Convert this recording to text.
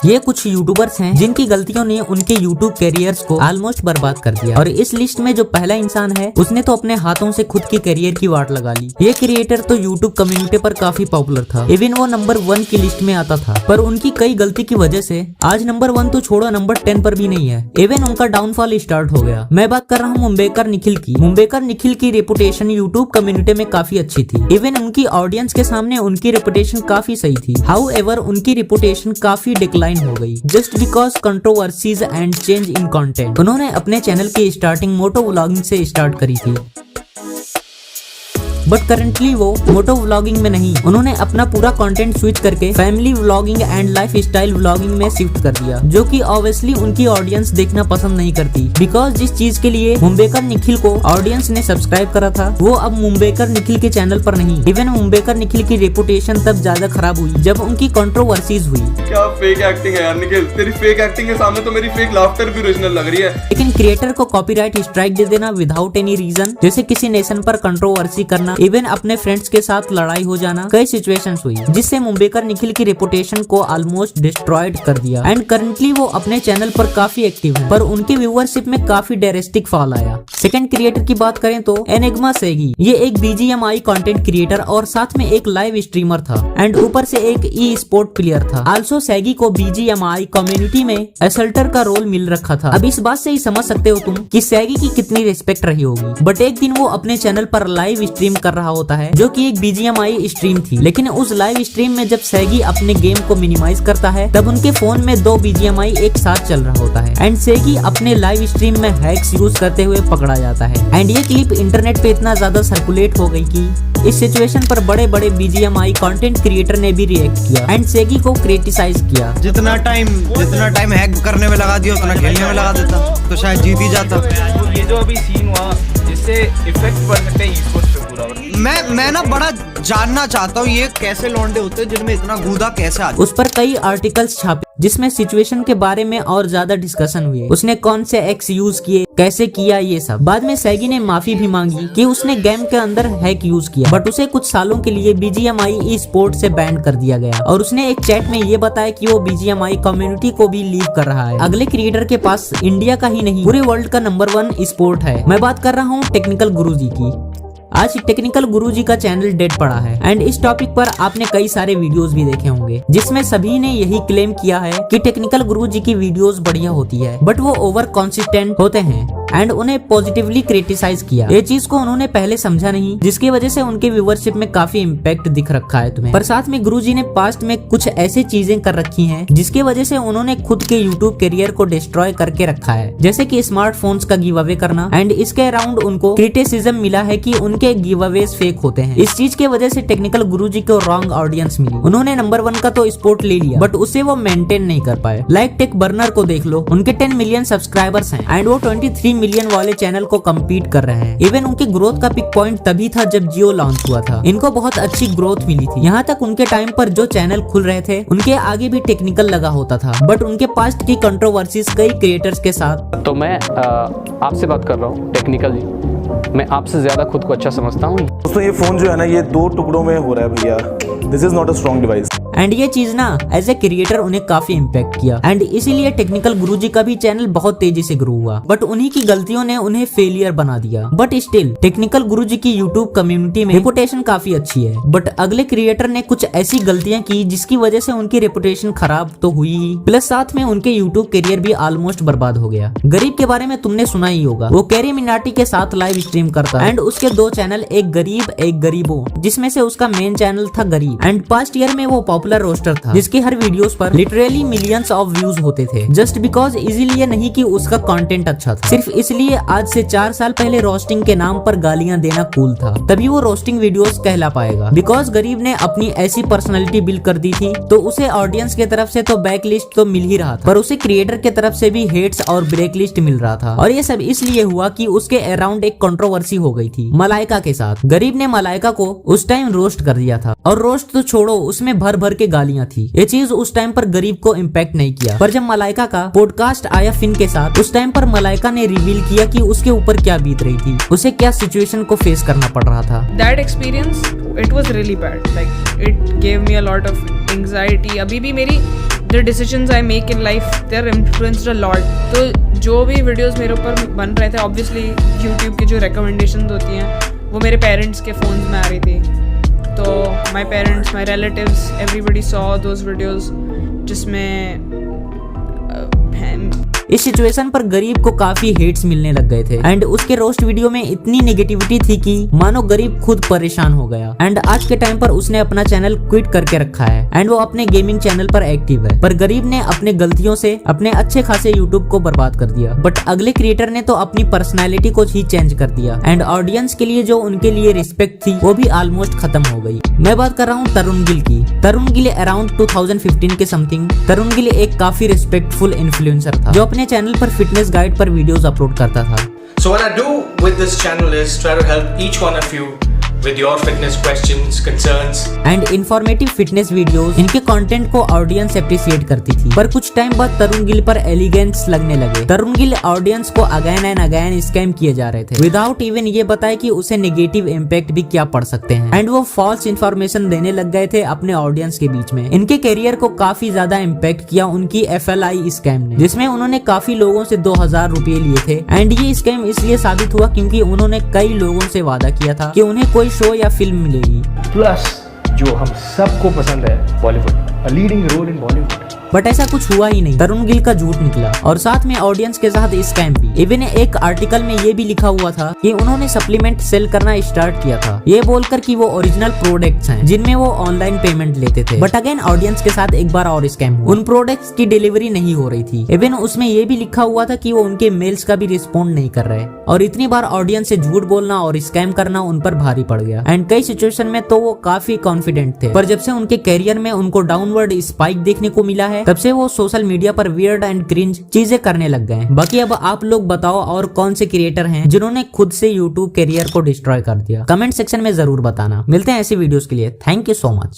ये कुछ यूट्यूबर्स हैं जिनकी गलतियों ने उनके यूट्यूब कैरियर्स को ऑलमोस्ट बर्बाद कर दिया, और इस लिस्ट में जो पहला इंसान है उसने तो अपने हाथों से खुद की करियर की वाट लगा ली। ये क्रिएटर तो यूट्यूब कम्युनिटी पर काफी पॉपुलर था, इवन वो नंबर 1 की लिस्ट में आता था, पर उनकी कई गलती की वजह से आज नंबर 1 तो छोड़ो नंबर 10 पर भी नहीं है। इवन उनका डाउनफॉल स्टार्ट हो गया। मैं बात कर रहा हूँ मुंबईकर निखिल की। मुंबईकर निखिल की रेपुटेशन यूट्यूब कम्युनिटी में काफी अच्छी थी, इवन उनकी ऑडियंस के सामने उनकी रेपुटेशन काफी सही थी। हाउएवर उनकी रेपुटेशन काफी डिक्लाइन हो गई just because controversies and change in content. उन्होंने अपने चैनल की स्टार्टिंग मोटो व्लॉगिंग से स्टार्ट करी थी, बट करंटली वो मोटो व्लॉगिंग में नहीं, उन्होंने अपना पूरा कंटेंट स्विच करके family vlogging and life style vlogging में शिफ्ट कर दिया, जो कि ऑब्वियसली उनकी ऑडियंस देखना पसंद नहीं करती, बिकॉज जिस चीज के लिए मुंबईकर निखिल को ऑडियंस ने सब्सक्राइब करा था वो अब मुंबईकर निखिल के चैनल पर नहीं। इवन मुंबईकर निखिल की रेपुटेशन तब ज्यादा खराब हुई जब उनकी कंट्रोवर्सीज हुई। क्या फेक एक्टिंग है यार निखिल, तेरी फेक एक्टिंग के सामने तो मेरी फेक लाफ्टर भी ओरिजिनल लग रही है। लेकिन क्रिएटर को कॉपीराइट स्ट्राइक दे देना विदाउट एनी रीजन, जैसे किसी नेशन पर कंट्रोवर्सी करना, इवन अपने फ्रेंड्स के साथ लड़ाई हो जाना, कई सिचुएशंस हुई जिससे मुंबईकर निखिल की रेपुटेशन को ऑलमोस्ट डिस्ट्रॉयड कर दिया। एंड करंटली वो अपने चैनल पर काफी एक्टिव है, पर उनकी व्यूअरशिप में काफी ड्रास्टिक फॉल आया। सेकंड क्रिएटर की बात करें तो एनिग्मा सेगी। ये एक BGMI कंटेंट क्रिएटर और साथ में एक लाइव स्ट्रीमर था, एंड ऊपर से एक ई स्पोर्ट प्लेयर था। आल्सो सेगी को BGMI कम्युनिटी में असल्टर का रोल मिल रखा था। अब इस बात से ही समझ सकते हो तुम कि सेगी की कितनी रिस्पेक्ट रही होगी। बट एक दिन वो अपने चैनल पर लाइव स्ट्रीम कर रहा होता है, जो कि एक BGMI स्ट्रीम थी, लेकिन उस लाइव स्ट्रीम में जब सेगी अपने गेम को मिनिमाइज करता है तब उनके फोन में 2 BGMI एक साथ चल रहा होता है, एंड सेगी अपने लाइव स्ट्रीम में हैक्स यूज करते हुए पकड़ा जाता है। एंड ये क्लिप इंटरनेट पे इतना ज्यादा सर्कुलेट हो गई कि इस सिचुएशन पर बड़े बड़े BGMI कंटेंट क्रिएटर ने भी रिएक्ट किया एंड सेगी को क्रिटिसाइज किया। जितना टाइम हैक करने में लगा दिया उतना खेलने में लगा देता तो शायद जीत ही जाता। ये जो अभी सीन हुआ जिससे इफेक्ट पड़ सकता है ई-स्पोर्ट्स पे पूरा। मैं ना बड़ा जानना चाहता हूँ ये कैसे लौंडे होते हैं जिनमें इतना गूदा कैसे आता। उस पर कई आर्टिकल्स छापे जिसमें सिचुएशन के बारे में और ज्यादा डिस्कशन हुए, उसने कौन से एक्स यूज किए, कैसे किया, ये सब। बाद में सेगी ने माफी भी मांगी कि उसने गेम के अंदर हैक यूज किया, बट उसे कुछ सालों के लिए BGMI ई स्पोर्ट से बैन कर दिया गया, और उसने एक चैट में ये बताया कि वो BGMI कम्युनिटी को भी लीव कर रहा है। अगले क्रिएटर के पास इंडिया का ही नहीं पूरे वर्ल्ड का नंबर 1 स्पोर्ट है। मैं बात कर रहा हूँ टेक्निकल गुरुजी की। आज टेक्निकल गुरुजी का चैनल डेड पड़ा है, एंड इस टॉपिक पर आपने कई सारे वीडियोस भी देखे होंगे जिसमें सभी ने यही क्लेम किया है कि टेक्निकल गुरुजी की वीडियोस बढ़िया होती है, बट वो ओवर कॉन्सिस्टेंट होते हैं, एंड उन्हें पॉजिटिवली क्रिटिसाइज किया। ये चीज को उन्होंने पहले समझा नहीं, जिसकी वजह से उनके व्यूअरशिप में काफी इम्पैक्ट दिख रखा है तुम्हें। पर साथ में गुरुजी ने पास्ट में कुछ ऐसी चीजें कर रखी हैं जिसकी वजह से उन्होंने खुद के यूट्यूब करियर को डिस्ट्रॉय करके रखा है, जैसे कि स्मार्टफोन्स का गिव अवे करना, एंड इसके अराउंड उनको क्रिटिसिज्म मिला है कि उनके गिव अवेज फेक होते हैं। इस चीज के वजह से टेक्निकल गुरुजी को रॉन्ग ऑडियंस मिली। उन्होंने नंबर 1 का तो स्पोर्ट ले लिया, बट उसे वो मेंटेन नहीं कर पाए। लाइक टेक बर्नर को देख लो, उनके 10 मिलियन सब्सक्राइबर्स हैं, एंड वो 23 मिलियन वाले चैनल को कम्पीट कर रहे हैं। इवन उनके ग्रोथ का पिक पॉइंट तभी था जब जियो लॉन्च हुआ था। इनको बहुत अच्छी ग्रोथ मिली थी, यहाँ तक उनके टाइम पर जो चैनल खुल रहे थे उनके आगे भी टेक्निकल लगा होता था, बट उनके पास्ट की कंट्रोवर्सीज कई क्रिएटर्स के साथ। तो मैं आपसे बात कर रहा हूँ टेक्निकल जी, मैं आपसे ज्यादा खुद को अच्छा समझता हूँ। दोस्तों ये फोन जो है ना ये 2 टुकड़ों में हो रहा है भैया, this is not a strong device. And ये चीज ना एज ए क्रिएटर उन्हें काफी इम्पैक्ट किया, एंड इसीलिए टेक्निकल गुरुजी का भी चैनल बहुत तेजी से ग्रो हुआ, बट उन्हीं की गलतियों ने उन्हें फेलियर बना दिया। बट स्टिल टेक्निकल गुरुजी की यूट्यूब कम्युनिटी में रेपुटेशन काफी अच्छी है, बट अगले क्रिएटर ने कुछ ऐसी गलतियां की जिसकी वजह से उनकी रेपुटेशन खराब तो हुई ही, प्लस साथ में उनके यूट्यूब करियर भी ऑलमोस्ट बर्बाद हो गया। गरीब के बारे में तुमने सुना ही होगा, वो कैरी मिनाटी के साथ लाइव स्ट्रीम करता है, एंड उसके 2 चैनल, एक गरीब एक गरीबो, जिसमें से उसका मेन चैनल था गरीब, एंड पास्ट ईयर में वो पॉपुलर रोस्टर था जिसके हर वीडियोस पर लिटरली मिलियंस ऑफ व्यूज होते थे, जस्ट बिकॉज इसीलिए नहीं कि उसका कंटेंट अच्छा था, सिर्फ इसलिए आज से 4 साल पहले रोस्टिंग के नाम पर गालियां देना कूल था, तभी वो रोस्टिंग वीडियोस कहला पाएगा। बिकॉज गरीब ने अपनी ऐसी पर्सनैलिटी बिल्ड कर दी थी, तो उसे ऑडियंस के तरफ से तो बैक लिस्ट तो मिल ही रहा था, पर उसे क्रिएटर के तरफ से भी हेट्स और ब्रेक लिस्ट मिल रहा था, और ये सब इसलिए हुआ कि उसके अराउंड एक कंट्रोवर्सी हो गई थी मलाइका के साथ। गरीब ने मलाइका को उस टाइम रोस्ट कर दिया था, और रोस्ट तो छोड़ो उसमें भर भर के गालियां थी। ये चीज उस टाइम पर गरीब को इम्पैक्ट नहीं किया, पर जब मलाइका का पॉडकास्ट आया फिन के साथ, उस टाइम पर मलाइका ने रिवील किया कि उसके ऊपर क्या बीत रही थी, उसे क्या सिचुएशन को फेस करना पड़ रहा था। That experience, it was really bad. Like it gave me a lot of anxiety. अभी भी मेरी the decisions I make in life they are influenced a lot. तो जो भी वीडियोस मेरे ऊपर बन रहे थे, ऑब्वियसली यूट्यूब की जो रिकमेंडेशंस होती हैं वो मेरे पेरेंट्स के फ़ोन्स में आ रही थी। तो my parents, my relatives, everybody saw those videos जिसमें इस सिचुएशन पर गरीब को काफी हेट्स मिलने लग गए थे एंड उसके रोस्ट वीडियो में इतनी नेगेटिविटी थी कि मानो गरीब खुद परेशान हो गया। एंड आज के टाइम पर उसने अपना चैनल क्विट करके रखा है एंड वो अपने गेमिंग चैनल पर एक्टिव है। पर गरीब ने अपने गलतियों से अपने अच्छे खासे यूट्यूब को बर्बाद कर दिया। बट अगले क्रिएटर ने तो अपनी पर्सनैलिटी को ही चेंज कर दिया एंड ऑडियंस के लिए जो उनके लिए रिस्पेक्ट थी वो भी ऑलमोस्ट खत्म हो गई। मैं बात कर रहा हूँ तरुण गिल की। तरुण गिल अराउंड 2015 के समथिंग तरुण गिल एक काफी रिस्पेक्टफुल इन्फ्लुएंसर था जो अपने चैनल पर फिटनेस गाइड पर वीडियोस अपलोड करता था। So what I do with this channel is try to help each one of you with your fitness questions, concerns and informative fitness videos. इनके content को audience appreciate करती थी। पर कुछ time बाद तरुण गिल पर एलिगेंस लगने लगे। तरुण गिल ऑडियंस को अगेन एंड अगेन स्कैम किए जा रहे थे विदाउट इवन ये बताए कि उसे नेगेटिव इम्पैक्ट भी क्या पड़ सकते हैं। एंड वो फॉल्स इन्फॉर्मेशन देने लग गए थे अपने ऑडियंस के बीच में। इनके करियर को काफी ज्यादा इम्पैक्ट किया उनकी FLI स्कैम ने, जिसमें उन्होंने काफी लोगों से 2000 रुपए लिए थे। एंड ये स्कैम इसलिए साबित हुआ क्योंकि उन्होंने कई लोगों से वादा किया था कि उन्हें कोई शो या फिल्म मिलेगी। प्लस जो हम सबको पसंद है Bollywood, a leading role in Bollywood. But ऐसा कुछ हुआ ही नहीं। तरुण गिल का झूठ निकला और साथ में ऑडियंस के साथ स्कैम भी। इवन एक आर्टिकल में ये भी लिखा हुआ था कि उन्होंने सप्लीमेंट सेल करना स्टार्ट किया था ये बोलकर कि वो ओरिजिनल प्रोडक्ट्स हैं जिनमें वो ऑनलाइन पेमेंट लेते थे। बट अगेन ऑडियंस के साथ एक बार और स्कैम हुआ। उन प्रोडक्ट्स की डिलीवरी नहीं हो रही थी। इवन उसमें ये भी लिखा हुआ था कि वो उनके मेल्स का भी रिस्पॉन्ड नहीं कर रहे। और इतनी बार ऑडियंस से झूठ बोलना और स्कैम करना उन पर भारी पड़ गया। एंड कई सिचुएशन में तो वो काफी कॉन्फिडेंट थे, पर जब से उनके करियर में उनको डाउनवर्ड स्पाइक देखने को मिला है तब से वो सोशल मीडिया पर वियर्ड एंड क्रिंज चीजें करने लग गए। बाकी अब आप लोग बताओ और कौन से क्रिएटर हैं जिन्होंने खुद से यूट्यूब करियर को डिस्ट्रॉय कर दिया। कमेंट सेक्शन में जरूर बताना। मिलते हैं ऐसी वीडियोस के लिए। Thank you so much.